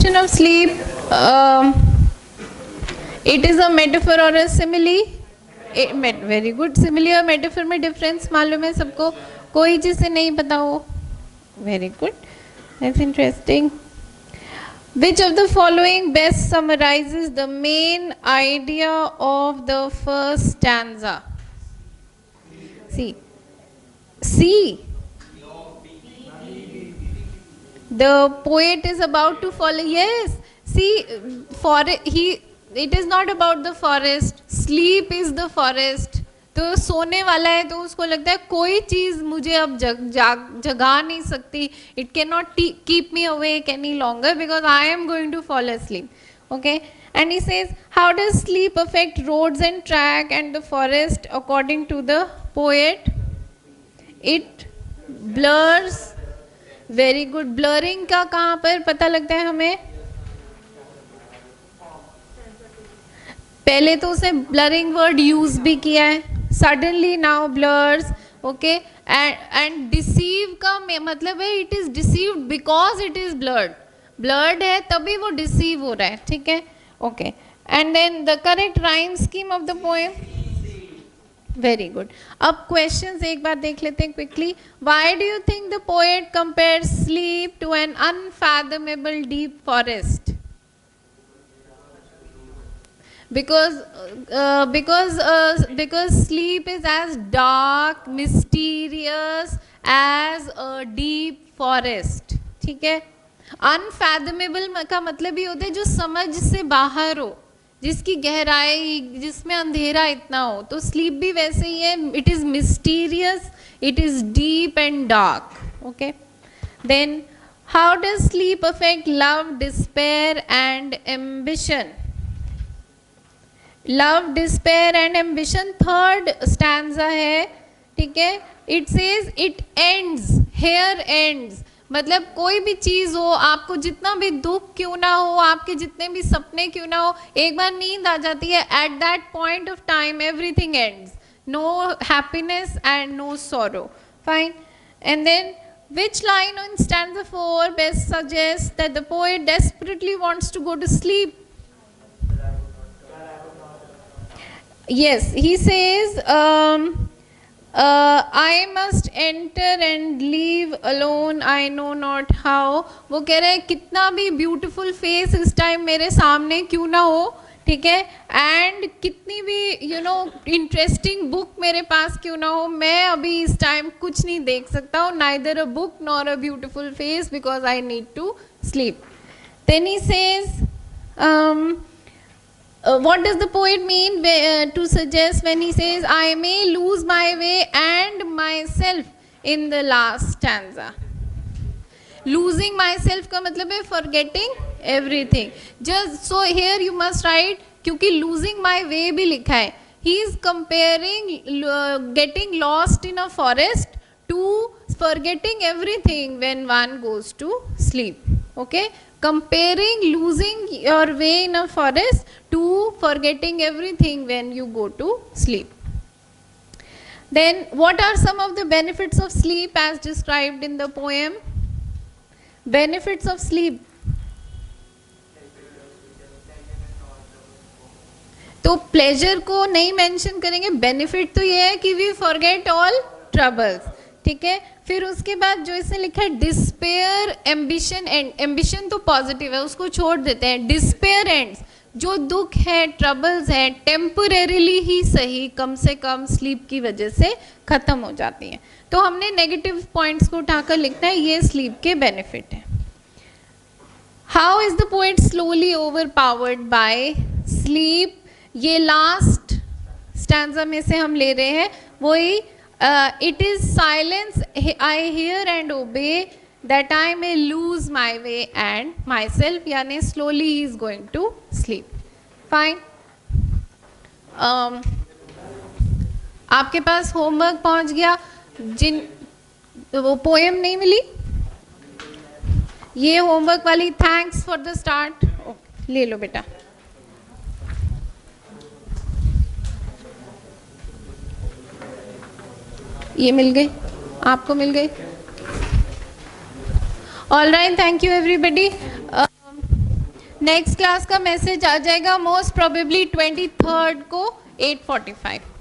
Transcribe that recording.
definition of sleep, it is a metaphor or a simile. Very good. Simile और metaphor में difference मालूम है सबको? कोई जिसे नहीं पता हो? Very good. That's interesting. Which of the following best summarizes the main idea of the first stanza? C. The poet is about to follow. Yes. See, it is not about the forest. Sleep is the forest. तो सोने वाला है तो उसको लगता है कोई चीज मुझे अब जगा नहीं सकती. It cannot keep me awake any longer because I am going to fall asleep. Okay. And he says, how does sleep affect roads and track and the forest according to the poet? It blurs. Very good. Blurring का कहाँ पर पता लगता है हमें? पहले तो उसे blurring word use भी किया है. Suddenly now blurs. Okay. And deceive का मतलब है it is deceived because it is blurred. Blurred है तभी वो deceive हो रहा है. ठीक है? Okay. And then the correct rhyme scheme of the poem. Very good. अब questions एक बार देख लेते हैं quickly. Why do you think the poet compares sleep to an unfathomable deep forest? Because sleep is as dark, mysterious as a deep forest. ठीक है? Unfathomable का मतलब ये होता है जो समझ से बाहर हो, जिसकी गहराई, जिसमें अंधेरा इतना हो. तो स्लीप भी वैसे ही है. It is mysterious, it is deep and dark. Okay. Then how does sleep affect love, despair and ambition? Love, despair and ambition third stanza है. ठीक है. It says it ends, here ends. मतलब कोई भी चीज हो, आपको जितना भी दुख क्यों ना हो, आपके जितने भी सपने क्यों ना हो, एक बार नींद आ जाती है, at that point of time everything ends. No happiness and no sorrow. Fine. And then which line in stanza 4 best suggests that the poet desperately wants to go to sleep? Yes, he says I must enter and leave alone, I know not how. वो कह रहे हैं कितना भी beautiful face इस time मेरे सामने क्यों ना हो. ठीक है. एंड कितनी भी इंटरेस्टिंग बुक मेरे पास क्यों ना हो, मैं अभी इस टाइम कुछ नहीं देख सकता हूँ. Neither a book nor a beautiful face because I need to sleep. Then he says what does the poet mean to suggest when he says I may lose my way and myself in the last stanza? Losing myself का मतलब है forgetting everything. Just so here you must write, क्योंकि losing my way भी लिखा है. He is comparing getting lost in a forest to forgetting everything when one goes to sleep. Okay. Comparing losing your way in a forest to forgetting everything when you go to sleep. Then what are some of the benefits of sleep as described in the poem? Benefits of sleep. तो pleasure को नहीं mention करेंगे. benefit तो ये है कि we forget all troubles. ठीक है. फिर उसके बाद जो इसने लिखा है डिस्पेयर, एम्बिशन एंड. एम्बिशन तो पॉजिटिव है, उसको छोड़ देते हैं. डिस्पेयर एंड्स, जो दुख है, ट्रबल्स है, टेम्परेरीली ही सही, कम से कम स्लीप की वजह से खत्म हो जाती हैं. तो हमने नेगेटिव पॉइंट्स को उठाकर लिखना है. ये स्लीप के बेनिफिट है. How is the poet slowly overpowered by sleep? ये लास्ट स्टैंजा में से हम ले रहे हैं. वही it is silence I hear and obey that I may lose my way and myself. यानी slowly he is going to sleep. Fine. आपके पास होमवर्क पहुंच गया. जिन वो पोएम नहीं मिली, ये होमवर्क वाली. Thanks for the start. ले लो बेटा. ये मिल गई, आपको मिल गई. All right. Thank you everybody. Next class का मैसेज आ जाएगा मोस्ट प्रोबेबली 23rd को 8:45।